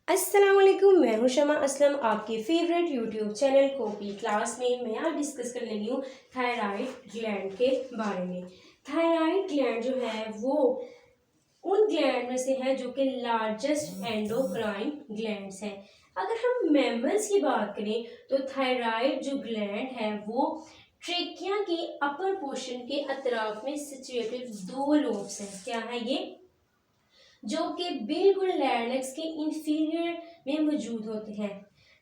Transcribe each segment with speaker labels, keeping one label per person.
Speaker 1: अस्सलाम वालेकुम, मैं हूं शमा असलम। आपके favourite YouTube channel copy class में मैं आज डिस्कस कर लगी हूँ थायराइड ग्लैंड के बारे में। थायराइड ग्लैंड जो है वो उन ग्लैंड में से है जो कि लार्जेस्ट एंडोक्राइन ग्लैंड्स हैं। अगर हम मैमल्स की बात करें तो थायराइड जो ग्लैंड है वो ट्रेकिया के अपर पोर्शन के अतराफ में सिचुएटेड दो लोब्स हैं। क्या है ये? जो कि बिल्कुल लैरिंक्स के इंफीरियर में मौजूद होते हैं।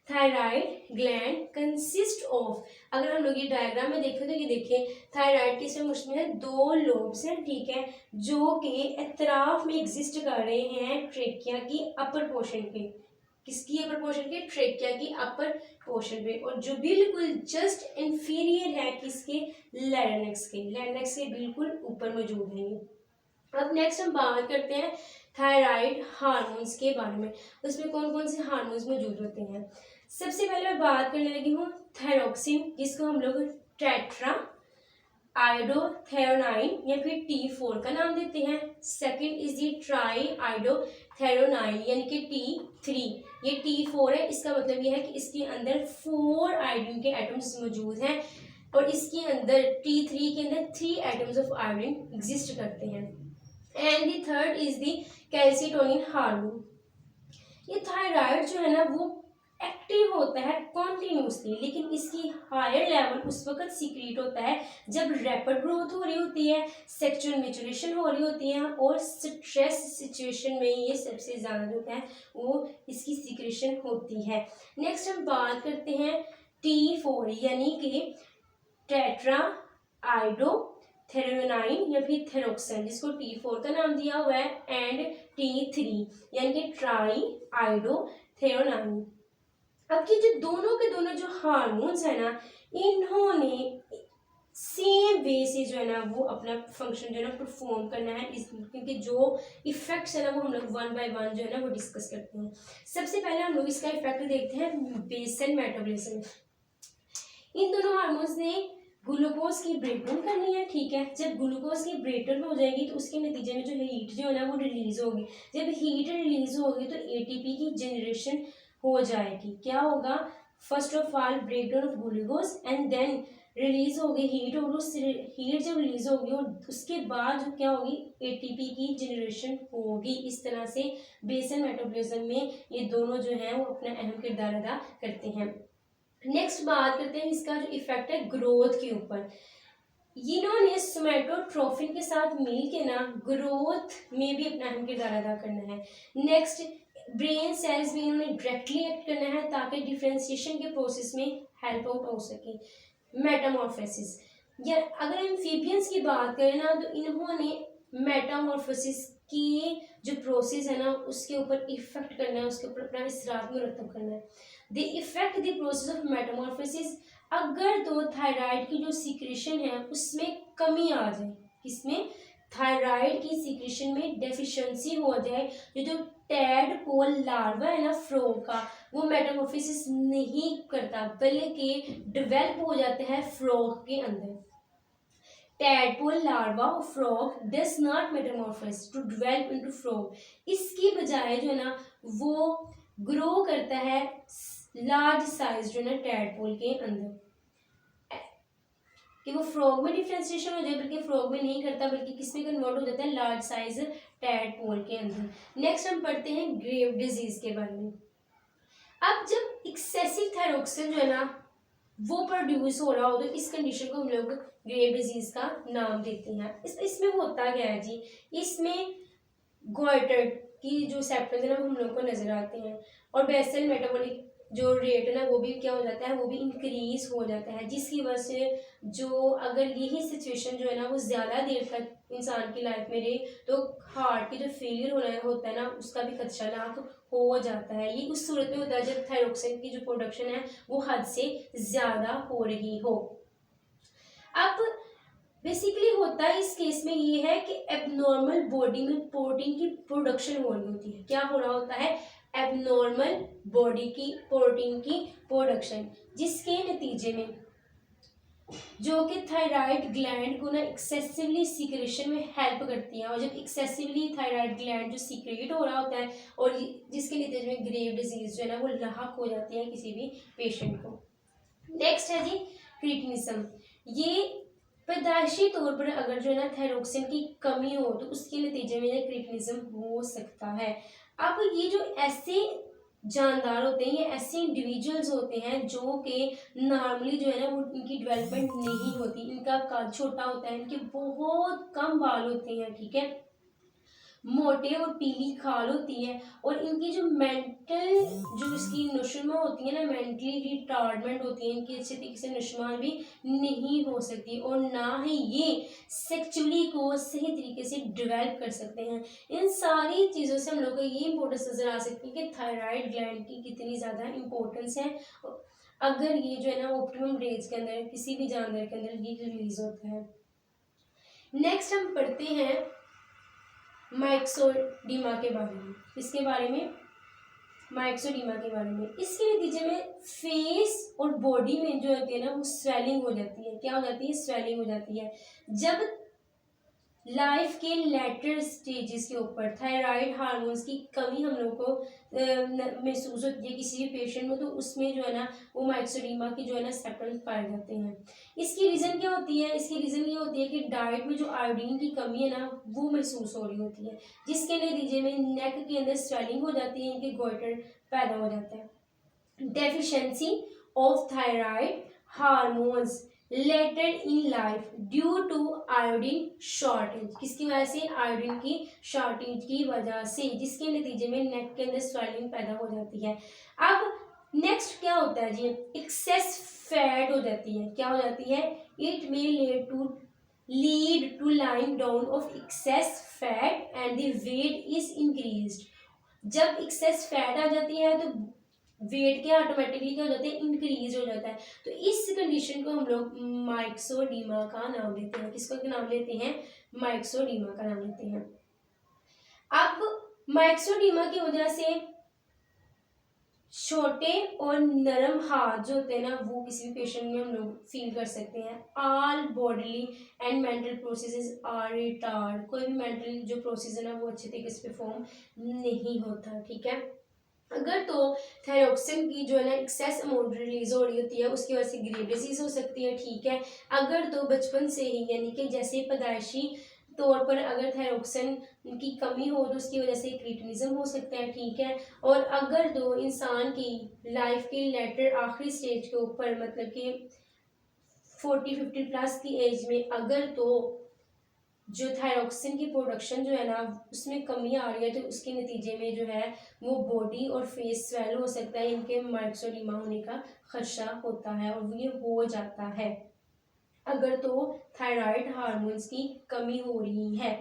Speaker 1: थायराइड ग्लैंड कंसिस्ट ऑफ, अगर हम लोग ये डायग्राम में देखें तो ये देखें थायराइड के इसमें मुश्किल है दो लोब्स हैं, ठीक है, जो कि इतराफ में एग्जिस्ट कर रहे हैं ट्रेकिया की अपर पोर्शन पे। किसकी अपर पोर्शन के? ट्रेकिया की अपर पोर्शन पे। और जो बिल्कुल जस्ट इंफीरियर है किसके? लैरिंक्स के। लैरिंक्स के बिल्कुल ऊपर मौजूद है ये। अब नेक्स्ट हम बात करते हैं थायराइड हार्मोन्स के बारे में। उसमें कौन कौन से हार्मोन्स मौजूद होते हैं। सबसे पहले मैं बात करने लगी हूँ थायरोक्सिन, जिसको हम लोग टेट्रा आयोडोथेरोनाइन या फिर T4 का नाम देते हैं। सेकंड इज दी ट्राई आयोडोथेरोनाइन यानी कि T3। ये T4 है, इसका मतलब यह है कि इसके अंदर 4 आयोडीन के एटम्स मौजूद हैं और इसके अंदर T3 के अंदर 3 एटम्स ऑफ आयोडीन एग्जिस्ट करते हैं। And the third is the calcitonin hormone. ये थायराइड जो है ना वो एक्टिव होता है कॉन्टिन्यूसली, लेकिन इसकी हायर लेवल उस वक्त सीक्रेट होता है जब रैपिड ग्रोथ हो रही होती है, सेक्सुअल मेचुरेशन हो रही होती है और स्ट्रेस सिचुएशन में ये सबसे ज़्यादा जो है वो इसकी सीक्रेशन होती है। नेक्स्ट हम बात करते हैं T4 यानी कि टेट्रा आइडो थेरोनाइन या फिर थेरोक्सिन, जिसको T4 का नाम दिया हुआ है, एंड T3 यानी कि ट्राई आइडो थेरोनाइन। अब ये जो दोनों के दोनों जो हार्मोन्स है ना, इन्होंने सेम वे से जो है ना वो अपना फंक्शन जो है ना परफॉर्म करना है, क्योंकि जो इफेक्ट्स है ना वो हम लोग वन बाय वन जो है ना वो डिस्कस करते हैं। सबसे पहले हम लोग इसका इफेक्ट देखते हैं बेसल मेटाबॉलिज्म। इन दोनों हार्मोन्स ने ग्लूकोज की ब्रेकडाउन करनी है, ठीक है। जब ग्लूकोज की ब्रेकडाउन हो जाएगी तो उसके नतीजे में जो हीट जो है ना वो रिलीज होगी। जब हीट रिलीज होगी तो एटीपी की जनरेशन हो जाएगी। क्या होगा? First of all breakdown of glucose and then release होगी हीट, और उस हीट जब रिलीज होगी और उसके बाद जो क्या होगी एटीपी की जनरेशन होगी। इस तरह से बेसल मेटाबॉलिज्म में ये दोनों जो है वो अपना अहम किरदार अदा करते हैं। नेक्स्ट बात करते हैं इसका जो इफेक्ट है ग्रोथ के ऊपर। इन्होंने सोमैटोट्रोफिन के साथ मिल के ना ग्रोथ में भी अपना अहम किरदार अदा करना है। नेक्स्ट ब्रेन सेल्स में इन्होंने डायरेक्टली एक्ट करना है ताकि डिफ्रेंसिएशन के प्रोसेस में हेल्प आउट हो सके। मेटामॉर्फोसिस, या अगर एम्फीबियंस की बात करें ना तो इन्होंने मेटामॉर्फोसिस की जो प्रोसेस है ना उसके ऊपर इफेक्ट करना है, उसके ऊपर अपना इसरार मुरतब करना है। The effect the process of Metamorphosis, अगर तो थायराइड की जो सीक्रेशन है उसमें कमी आ जाए, किसमें? थायराइड की सीक्रेशन में डेफिशिएंसी हो जाए, जो टैडपोल लार्वा है ना फ्रॉग का, वो मेटामॉर्फोसिस नहीं करता बल्कि डेवलप हो जाता है फ्रॉग के अंदर। tadpole larva of frog does not metamorphose to develop into frog। इसकी बजाय जो है ना वो ग्रो करता है लार्ज साइज जो है ना टैडपोल के अंदर, कि वो फ्रॉग में डिफ्रेंसिएशन हो जाए, बल्कि फ्रॉग में नहीं करता बल्कि किस में कन्वर्ट हो जाता है? लार्ज साइज टैडपोल के अंदर। नेक्स्ट हम पढ़ते हैं ग्रेव डिजीज के बारे में। अब जब एक्सेसिव थायरोक्सिन जो है ना वो प्रोड्यूस हो रहा हो तो इस कंडीशन को हम लोग ग्रेव डिजीज का नाम देते हैं। इसमें होता क्या है जी? इसमें गोइटर की जो सेप्टम्स है ना वो हम लोग को नजर आते हैं और बेसल मेटाबॉलिक जो रेट है ना वो भी क्या हो जाता है? वो भी इंक्रीज हो जाता है, जिसकी वजह से जो अगर यही सिचुएशन जो है ना वो ज़्यादा देर तक इंसान की लाइफ में रहे तो हार्ट की जो फेलियर होना होता है ना उसका भी खदशा लाख हो जाता है। ये उस सूरत में होता है जब थायरोक्सिन की जो प्रोडक्शन है वो हद से ज़्यादा हो रही हो। अब बेसिकली होता है इस केस में ये है कि एबनॉर्मल बॉडी में प्रोटीन की प्रोडक्शन हो रही होती है। क्या हो रहा होता है? एबनॉर्मल बॉडी की प्रोटीन की प्रोडक्शन, जिसके नतीजे में जो कि थायराइड ग्लैंड को ना एक्सेसिवली सीक्रेशन में हेल्प करती है। और जब एक्सेसिवली थायराइड ग्लैंड जो सीक्रेट हो रहा होता है और जिसके नतीजे में ग्रेव डिजीज जो है ना वो लाक हो जाती है किसी भी पेशेंट को। नेक्स्ट है जी क्रिटिनिज्म। ये पैदाइशी तौर पर अगर जो है ना थायरोक्सिन की कमी हो तो उसके नतीजे में क्रिटिनिज्म हो सकता है। अब ये जो ऐसे जानदार होते हैं, ये ऐसे इंडिविजुअल्स होते हैं जो कि नॉर्मली जो है ना वो इनकी डेवलपमेंट नहीं होती, इनका कद छोटा होता है, इनके बहुत कम बाल होते हैं, ठीक है, मोटे और पीली खाल होती है, और इनकी जो मेंटल जो इसकी नशुमा होती है ना, मेंटली रिटार्डमेंट होती है, इनकी अच्छे तरीके से नशुमा भी नहीं हो सकती और ना ही ये सेक्चुअली को सही तरीके से डेवलप कर सकते हैं। इन सारी चीज़ों से हम लोग को ये इंपॉर्टेंस नजर आ सकती है कि थायराइड ग्लैंड की कितनी ज़्यादा इंपॉर्टेंस है अगर ये जो है ना ऑप्टिमम रेंज के अंदर किसी भी जानवर के अंदर ये रिलीज होता है। नेक्स्ट हम पढ़ते हैं माइक्सोडीमा के बारे में। इसके बारे में माइक्सोडीमा के बारे में इसके नतीजे में फेस और बॉडी में जो होती है ना वो स्वेलिंग हो जाती है। क्या हो जाती है? स्वेलिंग हो जाती है। जब लाइफ के लेटर स्टेजेस के ऊपर थायराइड हार्मोन्स की कमी हम लोग को महसूस होती है किसी भी पेशेंट में, तो उसमें जो है ना वो माइक्सोडीमा की जो है ना सिम्टम्स पाए जाते हैं। इसकी रीज़न क्या होती है? इसकी रीज़न ये होती है कि डाइट में जो आयोडीन की कमी है ना वो महसूस हो रही होती है, जिसके नतीजे में नेक के अंदर स्वेलिंग हो जाती है, इनके गोइटर पैदा हो जाता है। Deficiency of thyroid hormones later in life due to iodine shortage. किसकी वजह से? आयोडीन की शॉर्टेज की वजह से, जिसके नतीजे में नेक के अंदर स्वेलिंग पैदा हो जाती है। अब नेक्स्ट क्या होता है जी? एक्सेस फैट हो जाती है। क्या हो जाती है? It may lead to laying down of excess fat and the weight is increased. जब एक्सेस फैट आ जाती है तो वेट क्या ऑटोमेटिकली क्या हो जाता है? इंक्रीज हो जाता है। तो इस कंडीशन को हम लोग माइक्सोडीमा का नाम लेते हैं। किसका नाम लेते हैं? माइक्सोडीमा का नाम लेते हैं। अब माइक्सोडीमा की वजह से छोटे और नरम हाथ जो होते हैं ना वो किसी भी पेशेंट में हम लोग फील कर सकते हैं। All bodily and mental processes are retard. कोई भी मेंटल जो प्रोसेस है ना वो अच्छे तरीके से परफॉर्म नहीं होता, ठीक है। अगर तो थायरोक्सिन की जो है ना एक्सेस अमाउंट रिलीज हो रही होती है उसकी वजह से ग्रेव डिजीज हो सकती है, ठीक है। अगर तो बचपन से ही यानी कि जैसे पैदाइशी तौर पर अगर थायरोक्सिन की कमी हो तो उसकी वजह से क्रिटिनिज्म हो सकता है, ठीक है। और अगर तो इंसान की लाइफ के लेटर आखिरी स्टेज के ऊपर मतलब कि 40-50 प्लस की एज में अगर तो जो थायरोक्सिन की प्रोडक्शन जो है ना उसमें कमी आ रही है तो उसके नतीजे में जो है वो बॉडी और फेस स्वेल हो सकता है, इनके माइक्सोडीमा होने का खदशा होता है और ये हो जाता है अगर तो थायराइड हार्मोन्स की कमी हो रही है।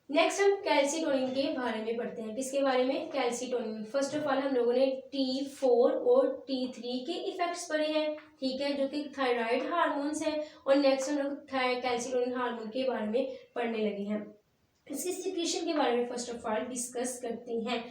Speaker 1: नेक्स्ट हम कैल्सीटोनिन के बारे में पढ़ते हैं। किसके बारे में? कैल्सीटोनिन। फर्स्ट ऑफ ऑल हम लोगों ने T4 और T3 के इफेक्ट्स पढ़े हैं, ठीक है, जो कि थायराइड हार्मोन्स है। और नेक्स्ट हम लोग कैल्सीटोनिन हार्मोन के बारे में पढ़ने लगे हैं। इसकी सिक्रीशन के बारे में फर्स्ट ऑफ ऑल डिस्कस करते हैं।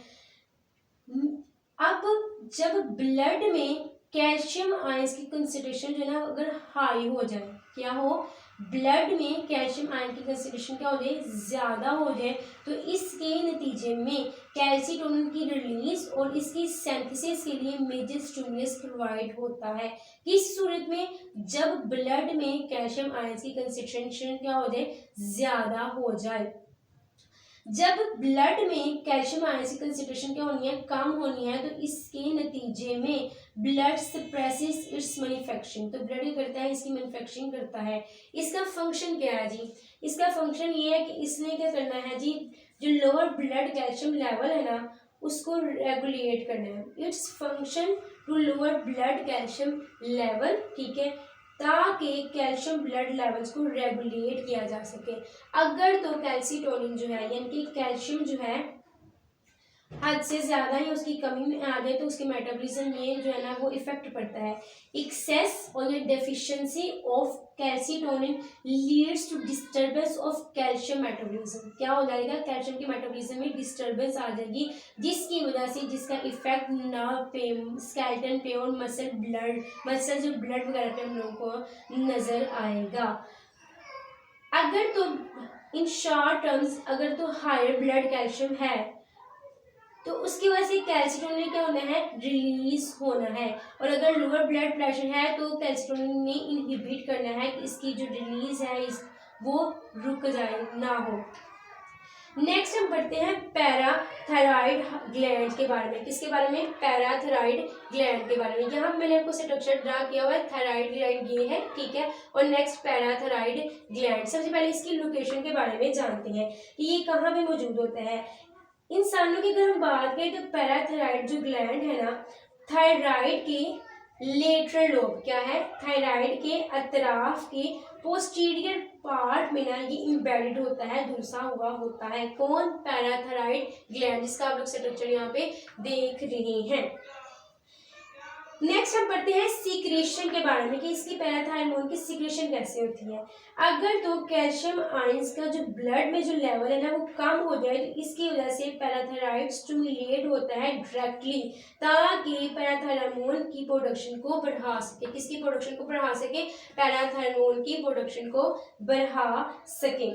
Speaker 1: अब जब ब्लड में कैल्शियम आयंस की कंसंट्रेशन जो है ना अगर हाई हो जाए, क्या हो? ब्लड में कैल्शियम आयन की कंसंट्रेशन क्या हो जाए? ज़्यादा हो जाए, तो इसके नतीजे में कैल्सीटोनिन की रिलीज और इसकी सिंथेसिस के लिए मेजर स्टिमुलस प्रोवाइड होता है। किस सूरत में? जब ब्लड में कैल्शियम आयन की कंसंट्रेशन क्या हो जाए? ज़्यादा हो जाए। जब ब्लड में कैल्शियम आयन की कंसंट्रेशन क्या होनी है? कम होनी है, तो इसके नतीजे में ब्लड सप्रेसेस इट्स मैन्युफैक्चरिंग। तो ब्लड क्या करता है? इसकी मैन्युफैक्चरिंग करता है। इसका फंक्शन क्या है जी? इसका फंक्शन ये है कि इसने क्या करना है जी? जो लोअर ब्लड कैल्शियम लेवल है ना उसको रेगुलेट करना है। Its function to lower blood calcium level, ठीक है, ताकि कैल्शियम ब्लड लेवल्स को रेगुलेट किया जा सके। अगर तो कैल्सीटोनिन जो है यानी कि कैल्शियम जो है हद से ज़्यादा ही उसकी कमी में आ जाए तो उसके मेटाबॉलिज्म में जो है ना वो इफेक्ट पड़ता है। एक्सेस और ये deficiency of calcitonin leads to disturbance of calcium metabolism. क्या हो जाएगा, कैल्शियम के मेटाबॉलिज्म में डिस्टर्बेंस आ जाएगी, जिसकी वजह से जिसका इफेक्ट नर्व पे, स्केलेटन पे और मसल जो ब्लड वगैरह पे हम लोगों को नजर आएगा। अगर तो इन शॉर्ट टर्म्स अगर तो हायर ब्लड कैल्शियम है तो उसकी वजह से कैल्सीटोनिन क्या होना है, रिलीज होना है। और अगर लोअर ब्लड प्रेशर है तो कैल्सीटोनिन ने इनहिबिट करना है कि इसकी जो रिलीज है वो रुक जाए, ना हो। नेक्स्ट हम पढ़ते हैं पैराथायराइड ग्लैंड के बारे में। किसके बारे में, पैराथायराइड ग्लैंड के बारे में। यहाँ मैंने आपको स्ट्रक्चर ड्रा किया हुआ है, थायराइड ग्लैंड ये है, ठीक है। और नेक्स्ट पैराथायराइड ग्लैंड। सबसे पहले इसकी लोकेशन के बारे में जानते हैं कि ये कहाँ पे मौजूद होता है। इंसानों की अगर हम बात करें तो पैराथायराइड जो ग्लैंड है ना, थायराइड के लेटरल लोब, क्या है, थायराइड के अतराफ के पोस्टीरियर पार्ट में ना ये इम्बेडेड होता है, घुसा हुआ होता है। कौन, पैराथायराइड ग्लैंड, जिसका आप लोग स्ट्रक्चर यहाँ पे देख रहे हैं। नेक्स्ट हम पढ़ते हैं सीक्रेशन के बारे में कि इसकी पैराथायराइड हार्मोन की सीक्रेशन कैसे होती है। अगर तो कैल्शियम आयंस का जो ब्लड में जो लेवल है ना वो कम हो जाए तो इसकी वजह से पैराथायराइड स्टिमुलेट होता है डायरेक्टली, ताकि पैराथायराइड हार्मोन की प्रोडक्शन को बढ़ा सके। किसकी प्रोडक्शन को बढ़ा सके, पैराथायराइड हार्मोन की प्रोडक्शन को बढ़ा सके।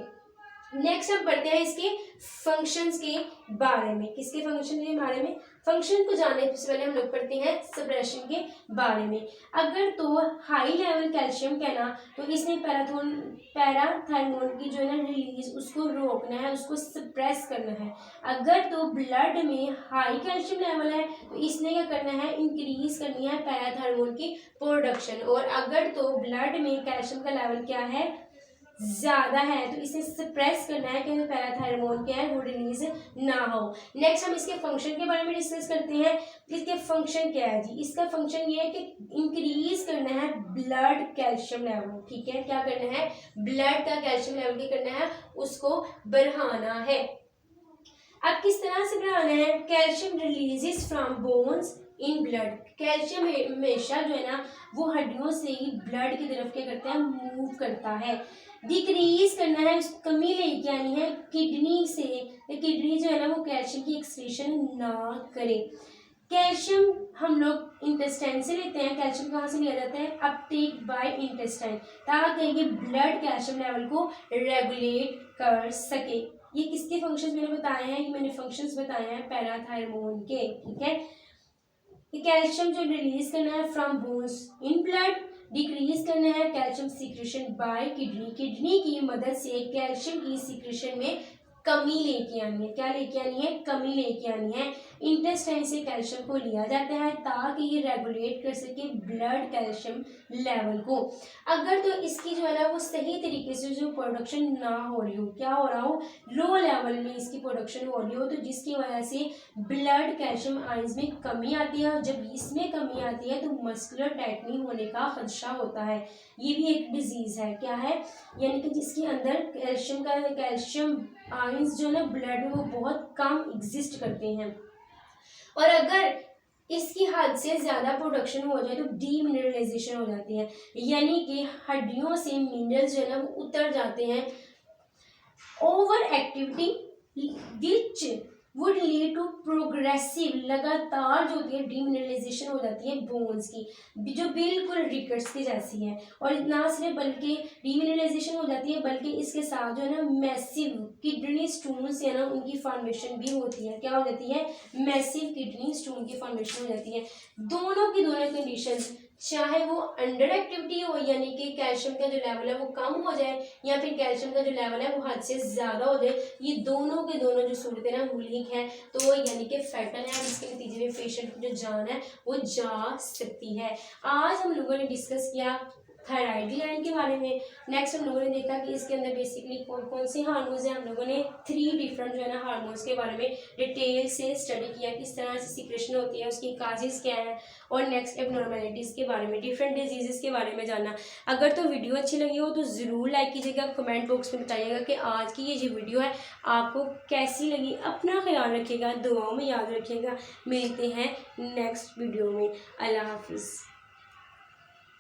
Speaker 1: नेक्स्ट हम पढ़ते हैं इसके फंक्शंस के बारे में। किसके फंक्शन के बारे में, फंक्शन को जानने से पहले हम लोग पढ़ते हैं सप्रेशन के बारे में। अगर तो हाई लेवल कैल्शियम का ना तो इसने पैराथायराइड की जो है ना रिलीज उसको रोकना है, उसको सप्रेस करना है। अगर तो ब्लड में हाई कैल्शियम लेवल है तो इसने क्या करना है, इंक्रीज करनी है पैराथायराइड की प्रोडक्शन। और अगर तो ब्लड में कैल्शियम का लेवल क्या है, ज्यादा है, तो इसे सप्रेस करना है कि पैराथायराइड हार्मोन क्या है वो रिलीज ना हो। नेक्स्ट हम इसके फंक्शन के बारे में डिस्कस करते हैं। इसके फंक्शन क्या है जी, इसका फंक्शन ये है कि इंक्रीज करना है ब्लड कैल्शियम लेवल, ठीक है। क्या करना है, ब्लड का कैल्शियम लेवल क्या करना है, उसको बढ़ाना है। अब किस तरह से बढ़ाना है, calcium releases from bones in blood. Calcium हमेशा जो है ना वो हड्डियों से ही ब्लड की तरफ क्या करता है, मूव करता है। डिक्रीज करना है, कमी लेके आनी है किडनी से, किडनी जो है ना वो कैल्शियम की एक्सक्रीशन ना करे। कैल्शियम हम लोग इंटेस्टाइन से लेते हैं। कैल्शियम कहाँ से लिया जाता है, अपटेक बाय इंटेस्टाइन, ताकि ये ब्लड कैल्शियम लेवल को रेगुलेट कर सके। ये किसके फंक्शंस मैंने बताए हैं, ये मैंने फंक्शंस बताए हैं पैराथायराइड हार्मोन के, ठीक है। कैल्शियम जो रिलीज करना है from bones in blood, decrease करना है calcium secretion bye kidney, kidney की मदद से कैल्शियम की सीक्रेशन में कमी लेके आनी है। क्या लेके आनी है, कमी लेके आनी है। इंटेस्टाइन से कैल्शियम को लिया जाता है ताकि ये रेगुलेट कर सके ब्लड कैल्शियम लेवल को। अगर तो इसकी जो है ना वो सही तरीके से जो प्रोडक्शन ना हो रही हो, क्या हो रहा हो, लो लेवल में इसकी प्रोडक्शन हो रही हो, तो जिसकी वजह से ब्लड कैल्शियम आयंस में कमी आती है। और जब इसमें कमी आती है तो मस्कुलर टाइटनिंग होने का खदशा होता है। ये भी एक डिजीज है, क्या है, यानी कि जिसके अंदर कैल्शियम आयंस जो है ना ब्लड में वो बहुत कम एग्जिस्ट करते हैं। और अगर इसकी हद से ज्यादा प्रोडक्शन हो जाए तो डीमिनरलाइजेशन हो जाती है, यानी कि हड्डियों से मिनरल्स जो है ना वो उतर जाते हैं। Over activity which would lead to progressive, लगातार जो होती है डीमिनरलाइजेशन हो जाती है बोन्स की, जो बिल्कुल रिकेट्स की जैसी है। और ना सिर्फ बल्कि डीमिनरलाइजेशन हो जाती है बल्कि इसके साथ जो है ना मैसिव किडनी स्टोन्स है ना उनकी फॉर्मेशन भी होती है। क्या हो जाती है, मैसिव किडनी स्टोन की फॉर्मेशन हो जाती है। दोनों की दोनों कंडीशन, चाहे वो अंडर एक्टिविटी हो यानी कि कैल्शियम का जो लेवल है वो कम हो जाए, या फिर कैल्शियम का जो लेवल है वो हद से ज्यादा हो जाए, ये दोनों के दोनों जो सूरतें ना मुल्हिक है, तो वो यानी कि फैटल है। इसके नतीजे में पेशेंट की जो जान है वो जा सकती है। आज हम लोगों ने डिस्कस किया थायराइड ग्लैंड के बारे में। नेक्स्ट हम लोगों ने देखा कि इसके अंदर बेसिकली कौन कौन से हार्मोन्स हैं। हम लोगों ने 3 डिफरेंट जो है ना हार्मोन्स के बारे में डिटेल से स्टडी किया, किस तरह से सिक्रेशन होती है, उसकी काजेज क्या है, और नेक्स्ट एबनॉर्मेलिटीज़ के बारे में, डिफरेंट डिजीज़ के बारे में जाना। अगर तो वीडियो अच्छी लगी हो तो ज़रूर लाइक कीजिएगा, कमेंट बॉक्स में बताइएगा कि आज की ये जो वीडियो है आपको कैसी लगी। अपना ख्याल रखिएगा, दुआओं में याद रखिएगा। मिलते हैं नेक्स्ट वीडियो में। अल्लाह हाफिज़।